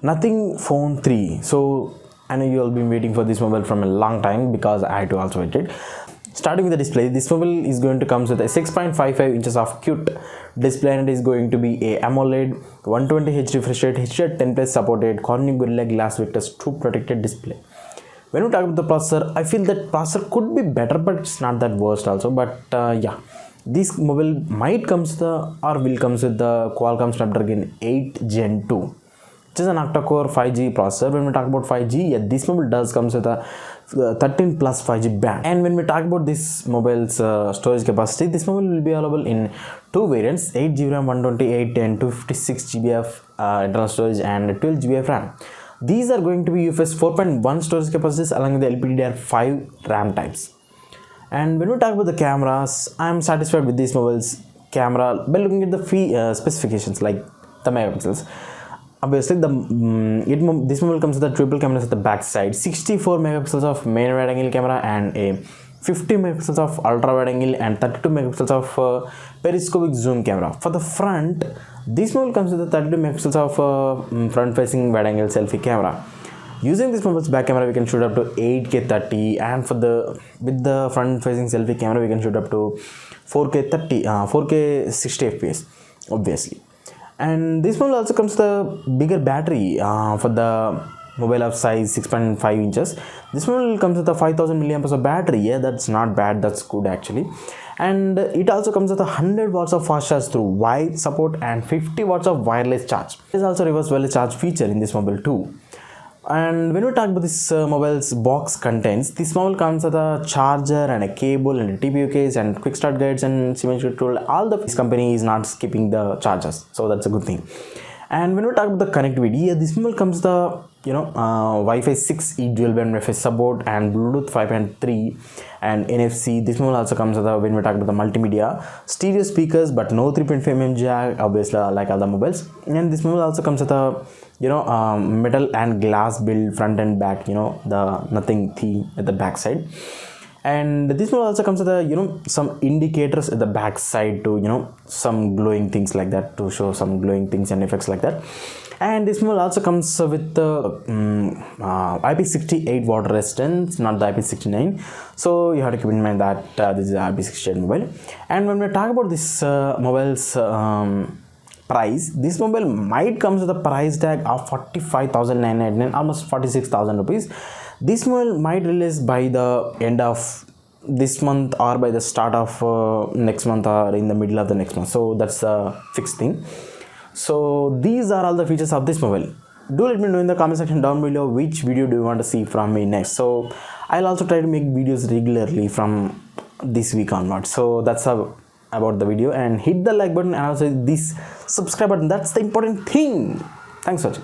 Nothing phone 3. So I know you all been waiting for this mobile from a long time because I too also waited. Starting with the display, this mobile is going to come with a 6.55 inches of cute display, and it is going to be a AMOLED 120Hz refresh rate, HDR10 plus supported Corning Gorilla Glass Victus True Protected display. When we talk about the processor, I feel that processor could be better, but it's not that worst also. But yeah, this mobile might comes the or will comes with the Qualcomm Snapdragon 8 Gen 2, which is an octa-core 5G processor. When we talk about 5G, yeah, this mobile does comes with a 13 plus 5G band. And when we talk about this mobile's storage capacity, this mobile will be available in two variants: 8GB RAM 128 and 256GB of internal storage and 12GB of RAM. These are going to be UFS 4.1 storage capacities along with the LPDDR5 RAM types. And when we talk about the cameras, I am satisfied with this mobile's camera by looking at the specifications like the megapixels. Obviously, this mobile comes with the triple cameras at the back side, 64 megapixels of main wide angle camera and a 50 megapixels of ultra wide angle and 32 megapixels of periscopic zoom camera. For the front, this mobile comes with the 32 megapixels of front facing wide angle selfie camera. Using this mobile's back camera, we can shoot up to 8K 30, and with the front facing selfie camera, we can shoot up to 4K 60 FPS, obviously. And this mobile also comes with a bigger battery for the mobile of size 6.5 inches. This mobile comes with a 5000 milliamps of battery. Yeah, that's not bad, that's good actually. And it also comes with 100 watts of fast charge through Wi support and 50 watts of wireless charge. There's also reverse wireless charge feature in this mobile too. And when we talk about this mobile's box contents, this mobile comes with a charger and a cable and a TPU case and quick start guides and symmetrical control. All this company is not skipping the chargers, so that's a good thing. And when we talk about the connectivity, yeah, this mobile comes the Wi-Fi 6E dual band Wi-Fi support and Bluetooth 5.3 and NFC. This mobile also comes with when we talk about the multimedia, stereo speakers, but no 3.5mm jack, obviously like other mobiles. And this mobile also comes with a metal and glass build front and back, the nothing thing at the back side. And this one also comes with a some indicators at the back side to some glowing things like that, to show some glowing things and effects like that. And this one also comes with the IP68 water resistance, not the IP69, so you have to keep in mind that this is IP68 mobile. And when we talk about this mobile's price, this mobile might comes with a price tag of 45,999, almost 46,000 rupees. This mobile might release by the end of this month or by the start of next month or in the middle of the next month, so that's a fixed thing. So these are all the features of this mobile. Do let me know in the comment section down below which video do you want to see from me next. So I'll also try to make videos regularly from this week onwards. So that's about the video, and hit the like button and also this subscribe button. That's the important thing. Thanks for watching.